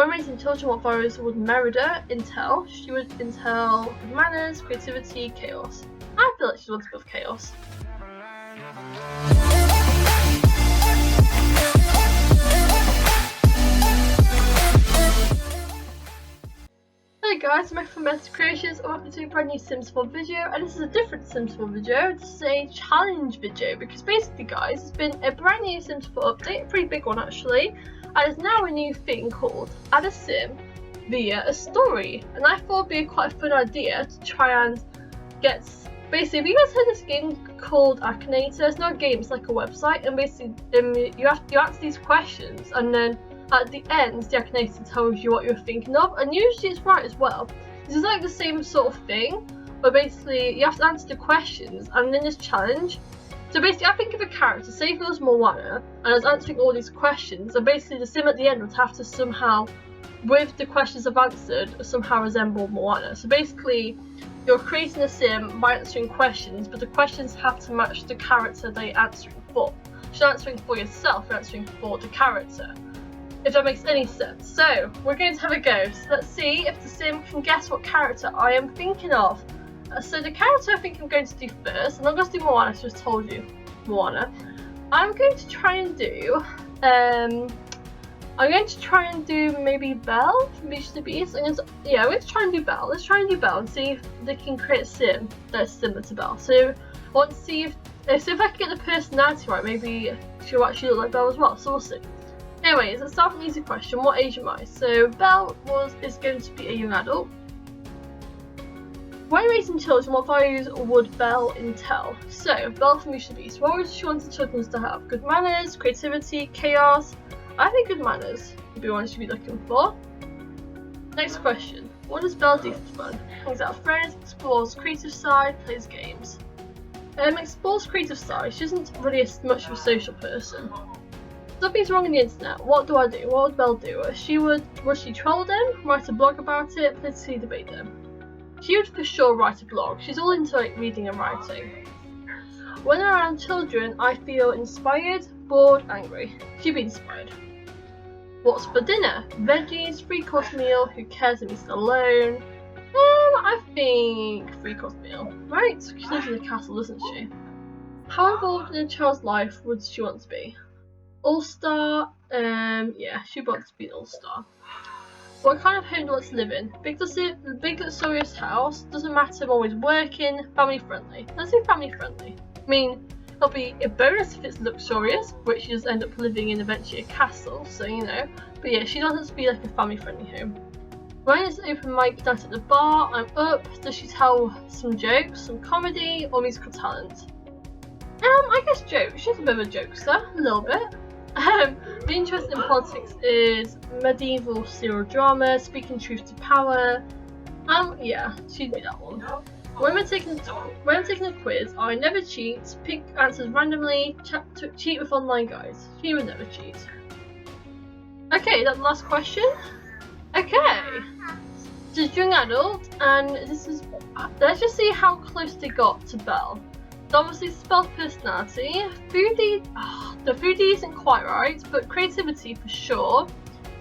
When raising children, what values would Merida intel? She would intel manners, creativity, chaos. I feel like she wants a bit of chaos. Hey guys, I'm from Meta Creations and welcome to a brand new Sims 4 video, and this is a different Sims 4 video. This is a challenge video because basically guys, it's been a brand new Sims 4 update, a pretty big one actually, and there's now a new thing called Add a Sim via a story, and I thought it'd be quite a fun idea to try and get, basically, have you guys heard of this game called Akinator? It's not a game, it's like a website, and basically you answer these questions and then at the end, the Akinator tells you what you're thinking of, and usually it's right as well. This is like the same sort of thing, but basically you have to answer the questions, and in this challenge, so basically I think of a character, say if it was Moana, and I was answering all these questions, and basically the sim at the end would have to somehow, with the questions I've answered, somehow resemble Moana. So basically, you're creating a sim by answering questions, but the questions have to match the character that you're answering for. So you're answering for yourself, you're answering for the character. If that makes any sense. So, we're going to have a go. So let's see if the sim can guess what character I am thinking of. So the character I think I'm going to do first, I'm not going to do Moana, I just told you Moana. I'm going to try and do, maybe Belle from Beauty and the Beast. I'm going to try and do Belle. Let's try and do Belle and see if they can create a sim that's similar to Belle. So I want to see if I can get the personality right, maybe she'll actually look like Belle as well. So we'll see. Anyways, let's start with an easy question. What age am I? So Belle is going to be a young adult. When raising children, what values would Belle intel? So Belle from Beauty and the Beast. What would she want the children to have? Good manners, creativity, chaos. I think good manners would be one she'd be looking for. Next question. What does Belle do for fun? Hangs out with friends, explores creative side, plays games. Explores creative side. She isn't really much of a social person. Something's wrong on the internet. What do I do? What would Belle do? Would she troll them? Write a blog about it? Politically debate them? She would for sure write a blog. She's all into reading and writing. When I'm around children, I feel inspired, bored, angry. She'd be inspired. What's for dinner? Veggies, 3-course meal. Who cares if he's alone? I think 3-course meal. Right? She lives in a castle, doesn't she? How involved in a child's life would she want to be? All-star, yeah, she wants to be an all-star. What kind of home do you want to live in? Big luxurious house, doesn't matter, I'm always working, family friendly. Let's say family friendly. I mean, it'll be a bonus if it's luxurious, which she does end up living in eventually a castle, so you know. But yeah, she wants it to be like a family friendly home. When it's open mic night at the bar, I'm up. Does she tell some jokes, some comedy, or musical talent? I guess jokes. She's a bit of a jokester, a little bit. The interest in politics is medieval serial drama, speaking truth to power. Yeah, she'd be that one. When I'm taking a quiz, I never cheat, pick answers randomly, cheat with online guys. She would never cheat. Okay, that's the last question. Okay. Just young adult, and this is, let's just see how close they got to Belle. So obviously Belle's personality, foodie, the foodie isn't quite right, but creativity for sure,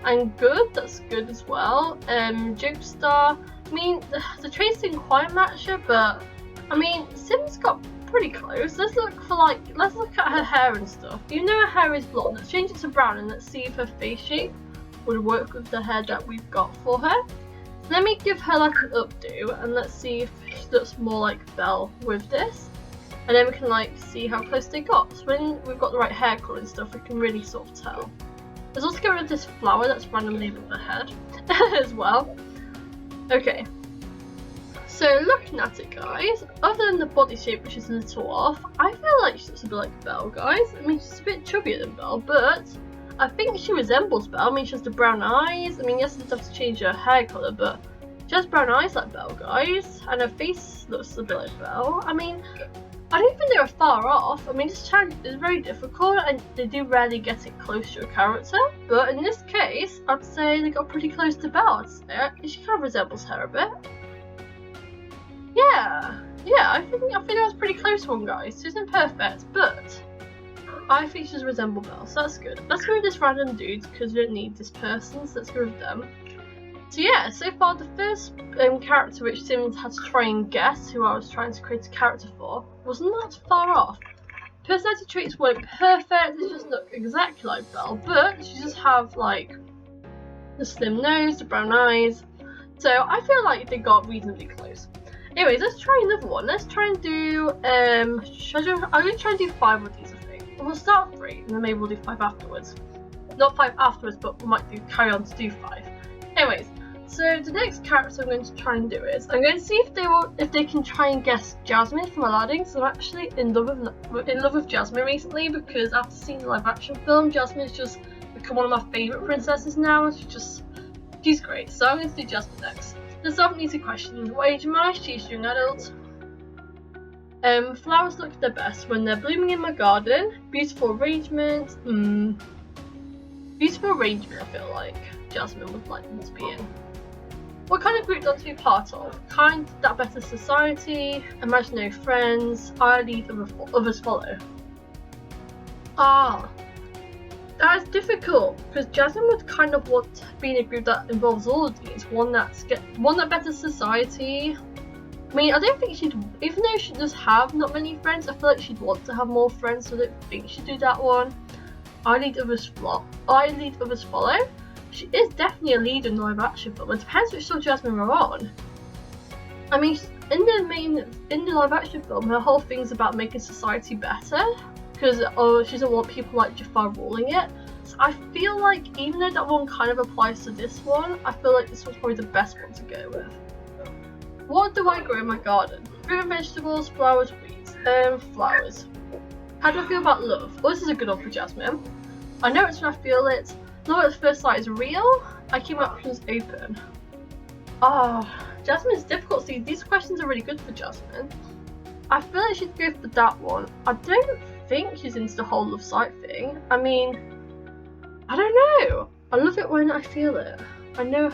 and good, that's good as well. Jokester, I mean, the traits didn't quite match her, but I mean, Sims got pretty close. Let's look at her hair and stuff. You know her hair is blonde, let's change it to brown and let's see if her face shape would work with the hair that we've got for her. So let me give her like an updo, and let's see if she looks more like Belle with this. And then we can like see how close they got. So when we've got the right hair colour and stuff, we can really sort of tell. Let's also get rid of this flower that's randomly above the head as well. Okay. So looking at it, guys, other than the body shape, which is a little off, I feel like she looks a bit like Belle, guys. I mean, she's a bit chubbier than Belle, but I think she resembles Belle. I mean, she has the brown eyes. I mean, yes, it does have to change her hair colour, but she has brown eyes like Belle, guys. And her face looks a bit like Belle. I mean, I don't think they were far off. I mean, this challenge is very difficult and they do rarely get it close to a character. But in this case, I'd say they got pretty close to Belle. She kind of resembles her a bit. Yeah, I think that was a pretty close one, guys. She isn't perfect, but I think she resembles Belle, so that's good. Let's go with this random dude because we don't need this person, so let's go with them. So yeah, so far the first character which Simmons had to try and guess who I was trying to create a character for was not far off. Personality traits weren't perfect, they just look exactly like Belle, but she just have like the slim nose, the brown eyes, so I feel like they got reasonably close. Anyways, let's try another one. Let's try and do, I'm going to try and do 5 of these, I think. We'll start with 3, and then maybe we'll do 5 afterwards. Not 5 afterwards, but we might carry on to do 5. Anyways, so the next character I'm going to try and do is, I'm going to see if they can try and guess Jasmine from Aladdin, because I'm actually in love with Jasmine recently, because after seeing the live action film, Jasmine's just become one of my favourite princesses now, and she's great. So I'm going to do Jasmine next. There's often easy questions. What age am I? She's young adult. Flowers look their best when they're blooming in my garden. Beautiful arrangement. Beautiful arrangement, I feel like Jasmine would like them to be in. What kind of group do I want to be part of? Kind that better society. Imaginary friends. I lead, others follow. That's difficult because Jasmine would kind of want to be in a group that involves all of these. One that betters society. I mean, I don't think she'd, even though she does have not many friends, I feel like she'd want to have more friends, so I don't think she'd do that one. I lead, others follow. She is definitely a leader in the live action film. It depends which show Jasmine we're on. I mean, in the live action film, her whole thing's about making society better. Because she doesn't want people like Jafar ruling it. So I feel like even though that one kind of applies to this one, I feel like this one's probably the best one to go with. What do I grow in my garden? Fruit and vegetables, flowers, weeds. Flowers. How do I feel about love? Well, this is a good one for Jasmine. I know it's when I feel it. Love at first sight is real. I keep my options open. Jasmine's difficult. See, these questions are really good for Jasmine. I feel like she'd go for that one. I don't think she's into the whole love sight thing. I mean, I don't know. I love it when I feel it. I know.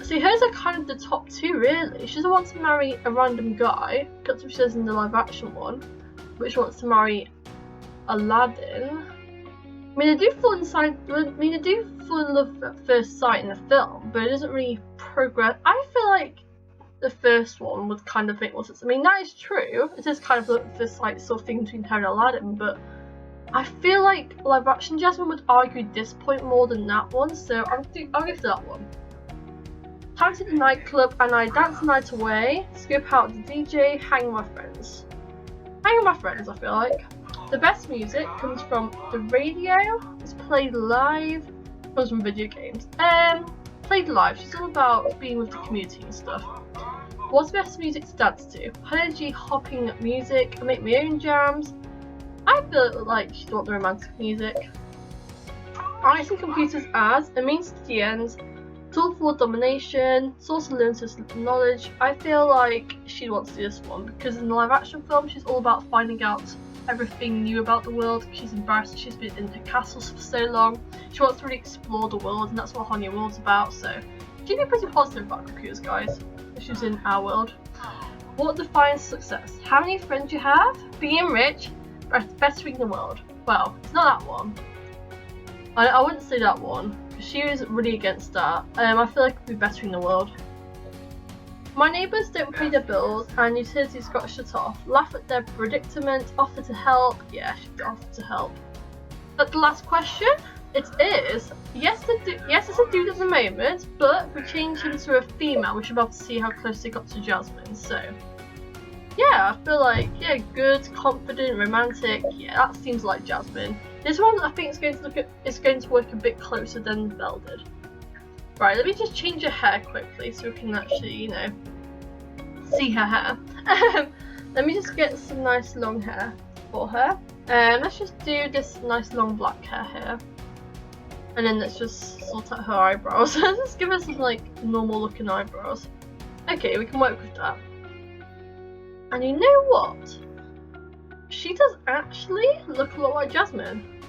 See, hers are kind of the top 2, really. She doesn't want to marry a random guy. That's what she says in the live action one. Which wants to marry Aladdin. I mean, they do fall in love at first sight in the film, but it doesn't really progress. I feel like the first one would kind of make more sense. I mean, that is true. It is kind of the first like sort of thing between her and Aladdin, but I feel like live action Jasmine would argue this point more than that one, so I'll go for that one. Time to the nightclub and I dance the night away, scope out the DJ, hang with my friends. Hang with my friends, I feel like. The best music comes from the radio, it's played live, comes from video games. Played live, she's all about being with the community and stuff. What's the best music to dance to? High energy, hopping music, I make my own jams. I feel like she'd want the romantic music. I see computers as a means to the end, tool for domination, source of limited knowledge. I feel like she wants to do this one because in the live action film she's all about finding out everything new about the world. She's embarrassed she's been in the castles for so long. She wants to really explore the world, and that's what Whole New World's about, so she'd be pretty positive about computers, guys, if she's in our world. What defines success? How many friends you have? Being rich? Bettering the world? Well, it's not that one. I wouldn't say that one. She was really against that. I feel like it would be bettering the world. My neighbours don't pay their bills and utilities got shut off. Laugh at their predicament, offer to help. Yeah, she'd offer to help. But the last question, it is, yes it's a dude at the moment, but if we change him to a female, we should be able to see how close they got to Jasmine, so. Yeah, I feel like, yeah, good, confident, romantic, yeah, that seems like Jasmine. This one I think is going to work a bit closer than Belle did. Right, let me just change her hair quickly so we can actually, you know, see her hair. Let me just get some nice long hair for her. Let's just do this nice long black hair here. And then let's just sort out her eyebrows. Let's give her some like normal looking eyebrows. Okay, we can work with that. And you know what? She does actually look a lot like Jasmine.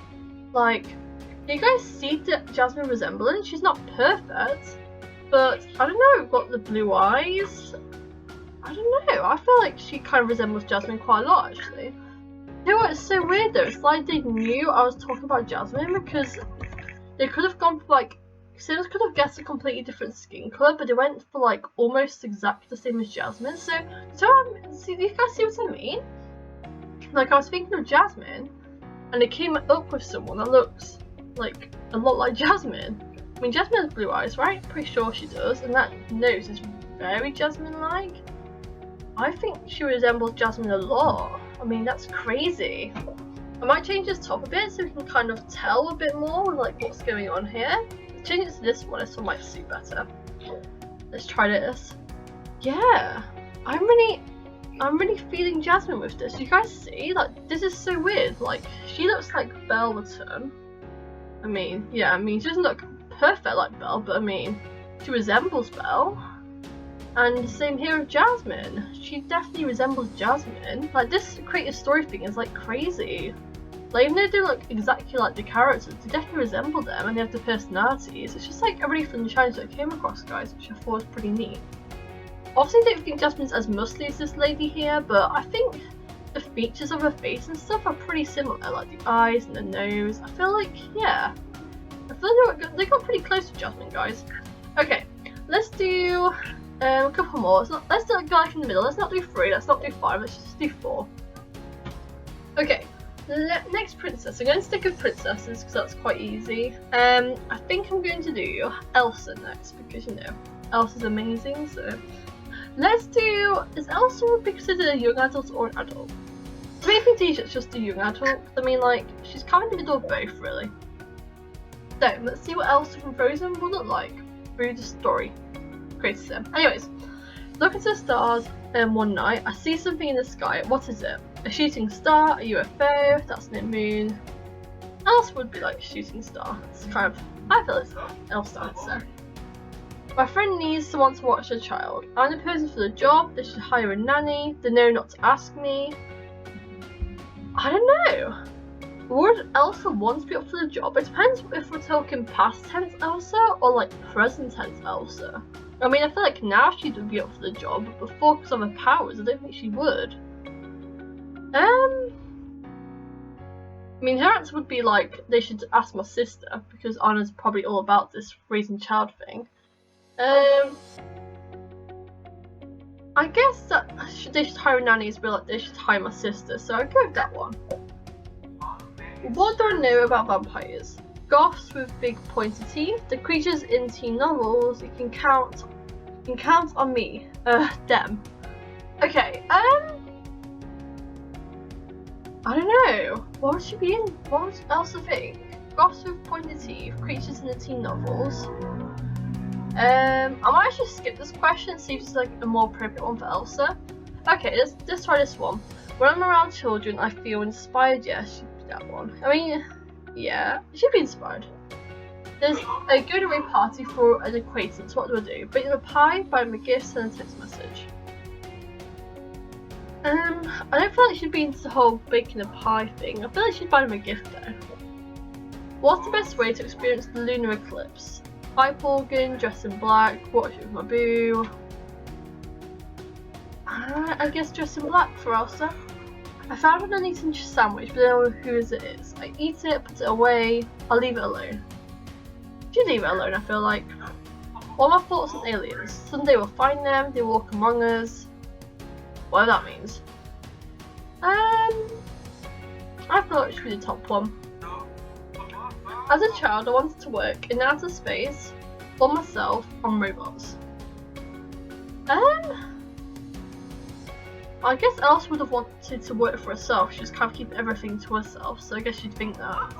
Like, you guys see the Jasmine resemblance? She's not perfect, but I don't know, got the blue eyes. I don't know, I feel like she kind of resembles Jasmine quite a lot actually. You know what, it's so weird though, it's like they knew I was talking about Jasmine because they could have gone for like, Sims could have guessed a completely different skin colour, but they went for like almost exactly the same as Jasmine. So see, do you guys see what I mean? Like I was thinking of Jasmine, and they came up with someone that looks like a lot like Jasmine. I mean, Jasmine has blue eyes, right? Pretty sure she does, and that nose is very Jasmine-like. I think she resembles Jasmine a lot. I mean, that's crazy. I might change this top a bit so we can kind of tell a bit more like what's going on here. Change it to this one, this one might suit better. Let's try this. Yeah, I'm really feeling Jasmine with this. You guys see? Like, this is so weird. Like, she looks like Belle Return. I mean, yeah, I mean, she doesn't look perfect like Belle, but I mean, she resembles Belle. And the same here with Jasmine. She definitely resembles Jasmine. Like, this creative story thing is like crazy. Like, even though they look exactly like the characters, they definitely resemble them and they have the personalities. It's just like a really fun challenge that I came across, guys, which I thought was pretty neat. Obviously, I don't think Jasmine's as muscly as this lady here, but I think the features of her face and stuff are pretty similar, like the eyes and the nose. I feel like, yeah. I feel like they got pretty close to Jasmine, guys. Okay, let's do a couple more. Let's do a guy in the middle. Let's not do 3, let's not do 5, let's just do 4. Okay. Next princess. I'm going to stick with princesses because that's quite easy. I think I'm going to do Elsa next because, you know, Elsa's amazing. So let's do, is Elsa would be considered a young adult or an adult? Maybe Deja's just a young adult. I mean, like, she's kind of in the middle of both, really. So let's see what Elsa from Frozen will look like through the story. Great sim. Anyways, look into the stars one night. I see something in the sky. What is it? A shooting star, a UFO, that's no moon. Elsa would be like a shooting star. It's kind of, I feel it's Elsa answer. My friend needs someone to watch her child. I'm the person for the job, they should hire a nanny, they know not to ask me. I don't know. Would Elsa want to be up for the job? It depends if we're talking past tense Elsa or like present tense Elsa. I mean, I feel like now she would be up for the job, but before, because of her powers, I don't think she would. I mean, her answer would be like, they should ask my sister, because Anna's probably all about this raising child thing. I guess that they should hire a nanny as well, like they should hire my sister, so I'd go with that one. What do I know about vampires? Goths with big pointy teeth, the creatures in teen novels, you can count on me. Them. Okay, I don't know. What would she be in? What would Elsa think? Goths with pointed teeth, creatures in the teen novels. I might actually skip this question and see if it's like a more appropriate one for Elsa. Okay, let's try this one. When I'm around children, I feel inspired. Yes, she'd be that one. I mean, yeah, she'd be inspired. There's a going away party for an acquaintance. What do I do? Bake them a pie, buy them a gift, send a text message. I don't feel like she'd be into the whole baking a pie thing. I feel like she'd buy them a gift though. What's the best way to experience the lunar eclipse? Pipe organ, dress in black, watch it with my boo. I guess dress in black for Elsa. I found an uneaten sandwich, but I don't know whose it is. I eat it, put it away, I'll leave it alone. Should leave it alone, I feel like. What are my thoughts on aliens? Someday we'll find them, they walk among us. Whatever that means. I feel like it should be the top one. As a child, I wanted to work in outer space for myself on robots. I guess Elsa would have wanted to work for herself. She just can't keep everything to herself, so I guess you'd think that.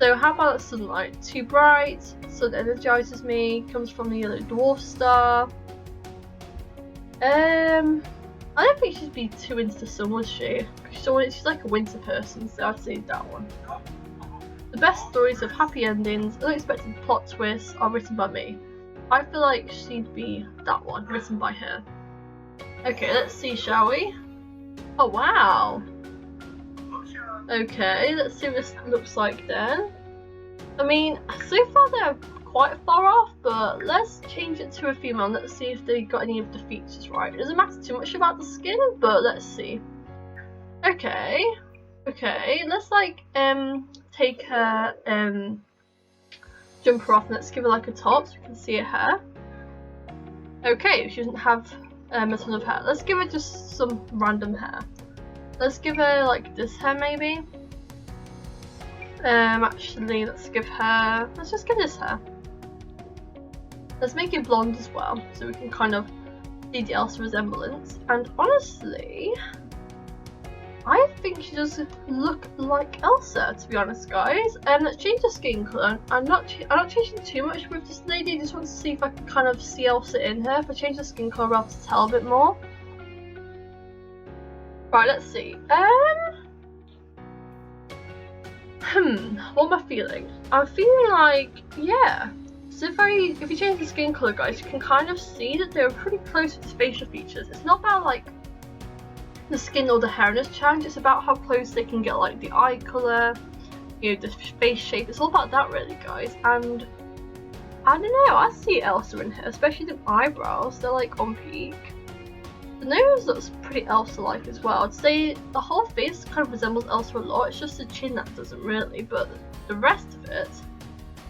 So how about sunlight? Too bright, sun energizes me, comes from the yellow dwarf star. I don't think she'd be too into the sun, would she? She's like a winter person, so I'd say that one. The best stories of happy endings, unexpected plot twists are written by me. I feel like she'd be that one, written by her. Okay, let's see, shall we? Oh wow! Okay, let's see what this looks like then. I mean, so far they're quite far off, but let's change it to a female and let's see if they got any of the features right. It doesn't matter too much about the skin, but let's see. Okay. Okay, let's like take her jumper off and let's give her like a top so we can see her hair. Okay, she doesn't have a ton of hair. Let's give her just some random hair. Let's give her like this hair maybe. Actually, let's just give this hair. Let's make it blonde as well, so we can kind of see the Elsa resemblance. And honestly, I think she does look like Elsa, to be honest, guys. Let's change the skin colour. I'm not changing too much with this lady. I just want to see if I can kind of see Elsa in her. If I change the skin colour, I'll have to tell a bit more. Right, let's see. What am I feeling? I'm feeling like, yeah. So if you change the skin colour, guys, you can kind of see that they're pretty close to the facial features. It's not about like the skin or the hair in this challenge, it's about how close they can get like the eye colour, you know, the face shape. It's all about that really, guys. And I don't know, I see Elsa in here, especially the eyebrows, they're like on peak. The nose looks pretty Elsa-like as well. I'd say the whole face kind of resembles Elsa a lot, it's just the chin that doesn't really, but the rest of it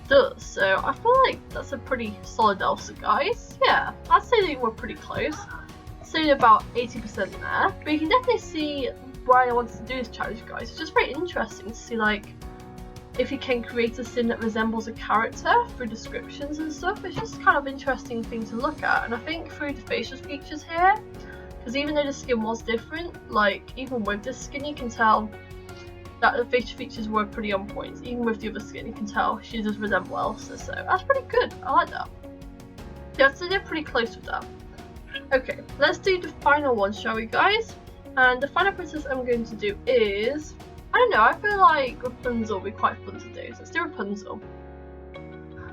does. So I feel like that's a pretty solid Elsa, guys. Yeah, I'd say they were pretty close. Say about 80% there, but you can definitely see why I wanted to do this challenge, guys. It's just very interesting to see like if you can create a skin that resembles a character through descriptions and stuff. It's just kind of interesting thing to look at, and I think through the facial features here, because even though the skin was different, like even with this skin you can tell that the facial features were pretty on point. Even with the other skin you can tell she does resemble Elsa, so that's pretty good. I like that. Yeah, so they're pretty close with that. Okay, let's do the final one, shall we, guys? And the final princess I'm going to do is, I don't know, I feel like Rapunzel will be quite fun to do. So let's do Rapunzel.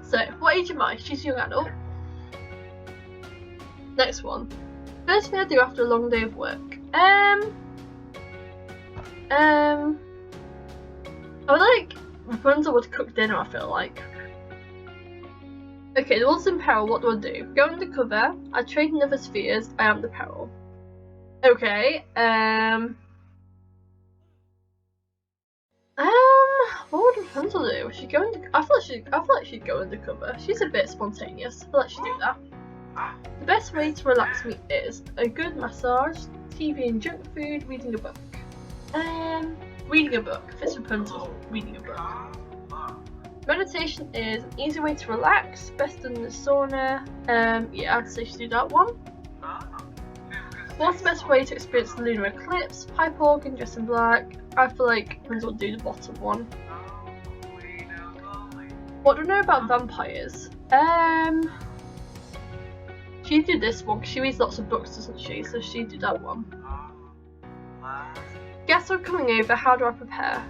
So, what age am I? She's a young adult. Next one. First thing I do after a long day of work. I would like Rapunzel would cook dinner, I feel like. Okay, the world's in peril, what do I do? Go undercover, I trade in other spheres, I am the peril. Okay, what would Rapunzel do? Would she go under? I feel like she'd go undercover. She's a bit spontaneous. I feel like she'd do that. The best way to relax me is a good massage, TV and junk food, reading a book. Reading a book. If it's Rapunzel, reading a book. Meditation is an easy way to relax, best done in the sauna. Yeah, I'd say she'd do that one. What's the best way to experience the lunar eclipse? Pipe organ, dress in black. I feel like Rapunzel would do the bottom one. What do I know about vampires? She'd do this one because she reads lots of books, doesn't she? So she'd do that one. Guests are coming over, how do I prepare?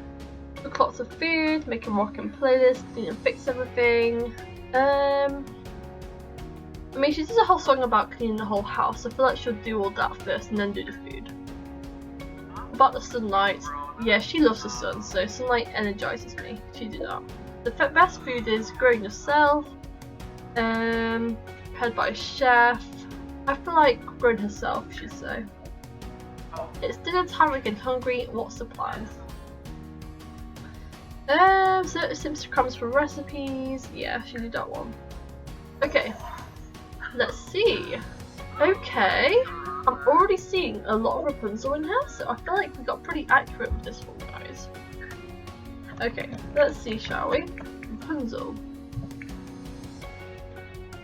Cook lots of food, make a rockin' playlist, clean and fix everything. I mean, she does a whole song about cleaning the whole house. I feel like she'll do all that first and then do the food. About the sunlight, yeah, she loves the sun, so sunlight energizes me. She'd do that. The best food is growing yourself, prepared by a chef. I feel like growing herself, she'd say. It's dinner time, we're getting hungry, what's the plan? So Sims crumbs for recipes. Yeah, she did that one. Okay, let's see. Okay, I'm already seeing a lot of Rapunzel in here, so I feel like we got pretty accurate with this one, guys. Okay, let's see, shall we? Rapunzel.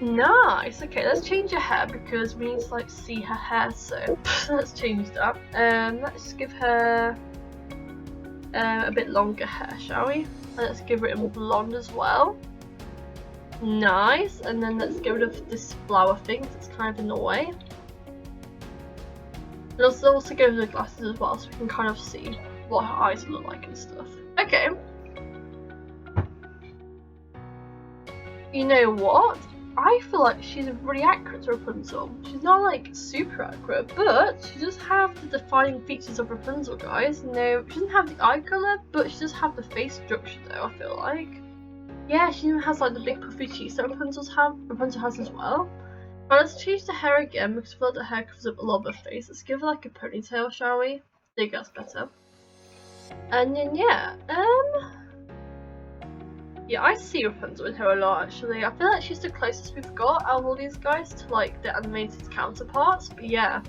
Nice. Okay, let's change her hair because we need to like see her hair. So let's change that. Let's give her a bit longer hair, shall we? And let's give it in blonde as well. Nice. And then let's get rid of this flower thing, it's kind of in the way. Let's also go with the glasses as well, so we can kind of see what her eyes look like and stuff. Okay. You know what? I feel like she's really accurate to Rapunzel. She's not like super accurate, but she does have the defining features of Rapunzel, guys. No, she doesn't have the eye colour, but she does have the face structure though, I feel like. Yeah, she even has like the big puffy cheeks that Rapunzel has as well. But let's change the hair again because I feel like the hair covers up a lot of her face. Let's give her like a ponytail, shall we? There you go, that's better. And then yeah, I see Rapunzel with her a lot actually. I feel like she's the closest we've got out of all these guys to like the animated counterparts, but yeah.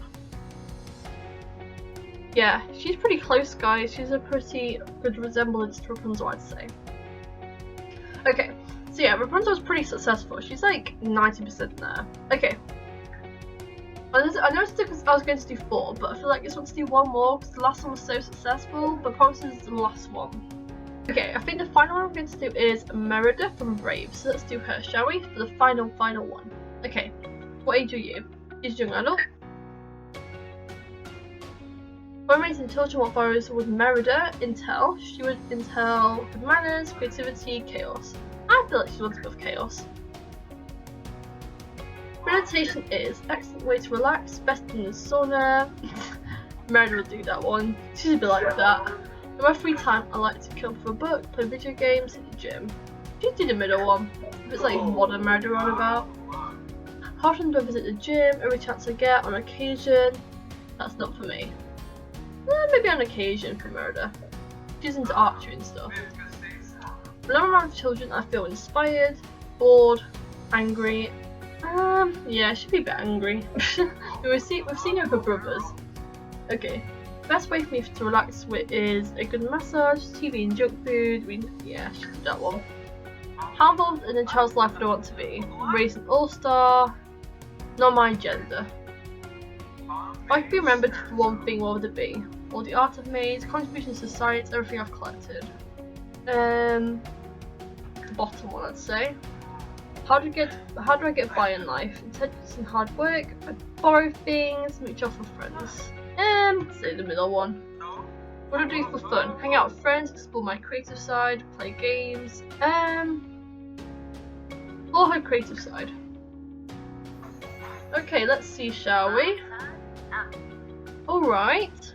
Yeah, she's pretty close guys, she's a pretty good resemblance to Rapunzel I'd say. Okay, so yeah, Rapunzel's pretty successful, she's like 90% there. Okay. I know I was going to do 4, but I feel like I just want to do 1 more because the last one was so successful, but promise this is the last one. Okay, I think the final one I'm going to do is Merida from Brave, so let's do her, shall we? For the final one. Okay, what age are you? Is young adult? When raising children, what values was Merida? Intel. She would Intel good manners, creativity, chaos. I feel like she wants a bit of chaos. Meditation is excellent way to relax, best in the sauna. Merida will do that one. She's a bit like that. In my free time, I like to kill for a book, play video games, hit the gym. She'd do the middle one. If it's like modern Merida on about. How often do I visit the gym? Every chance I get, on occasion. That's not for me. Maybe on occasion for Merida. She's into archery and stuff. When I'm around children, I feel inspired, bored, angry. Yeah, she'd be a bit angry. we've seen her with her brothers. Okay, best way for me to relax with is a good massage, TV and junk food. Yeah, she did that one. How involved in a child's life do I want to be? Raised an all-star. Not my gender. If I could be remembered for one thing, what would it be? All the art I've made, contributions to science, everything I've collected. The bottom one, I'd say. How do I get by in life? Intelligence and hard work. I borrow things, meet off with friends. Say the middle one. What do I do for fun? Hang out with friends, explore my creative side, play games. Or her creative side. Okay, let's see, shall we? Alright.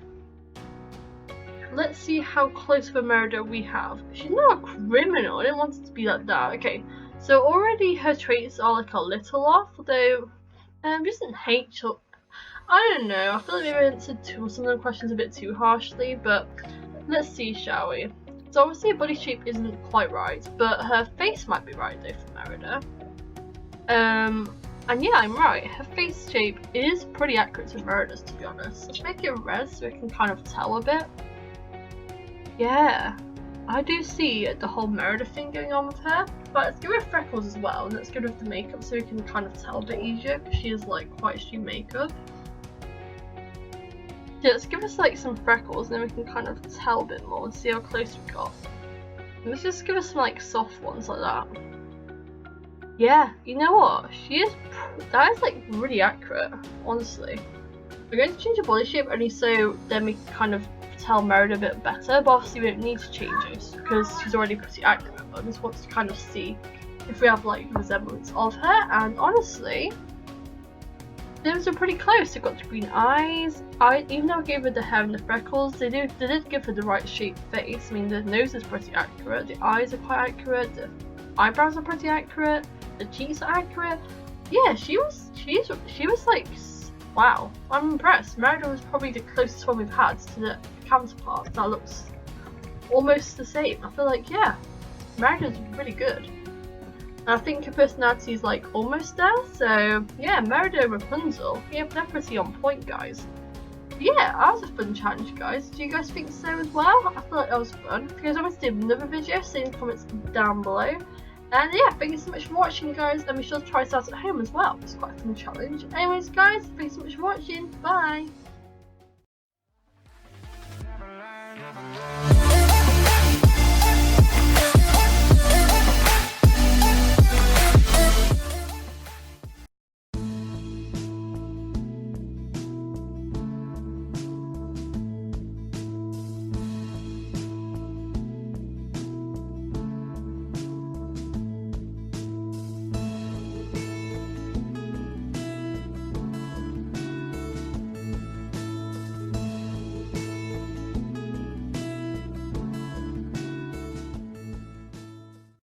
Let's see how close of a Merida we have. She's not a criminal, I didn't want it to be like that. Okay, so already her traits are like a little off, although she doesn't hate children. I don't know, I feel like maybe I answered some of the questions a bit too harshly, but let's see, shall we? So obviously her body shape isn't quite right, but her face might be right though for Merida. And yeah, I'm right, her face shape is pretty accurate to Merida's, to be honest. Let's make it red so we can kind of tell a bit. Yeah, I do see the whole Merida thing going on with her, but let's give her freckles as well, and let's get rid of the makeup so we can kind of tell a bit easier, because she is like quite extreme makeup. Yeah, let's give us like some freckles, and then we can kind of tell a bit more and see how close we got. And let's just give us some like soft ones like that. Yeah, you know what? That is like really accurate, honestly. We're going to change her body shape only so then we can kind of tell Merida a bit better, but obviously we don't need to change this because she's already pretty accurate, but I just want to kind of see if we have like resemblance of her, and honestly, those are pretty close. They've got the green eyes. Even though I gave her the hair and the freckles, they did give her the right shaped face. I mean, the nose is pretty accurate, the eyes are quite accurate, the eyebrows are pretty accurate, the cheeks are accurate. Yeah, she was like, wow, I'm impressed. Merida was probably the closest one we've had to the counterpart that looks almost the same. I feel like, yeah, Merida's really good. And I think her personality is like almost there, so yeah, Merida and Rapunzel, yeah, they're pretty on point, guys. But yeah, that was a fun challenge, guys. Do you guys think so as well? I feel like that was fun. If you guys want me to do another video, say in the comments down below. And yeah, thank you so much for watching, guys, and be sure to try this out at home as well. It's quite a fun challenge. Anyways, guys, thanks so much for watching. Bye!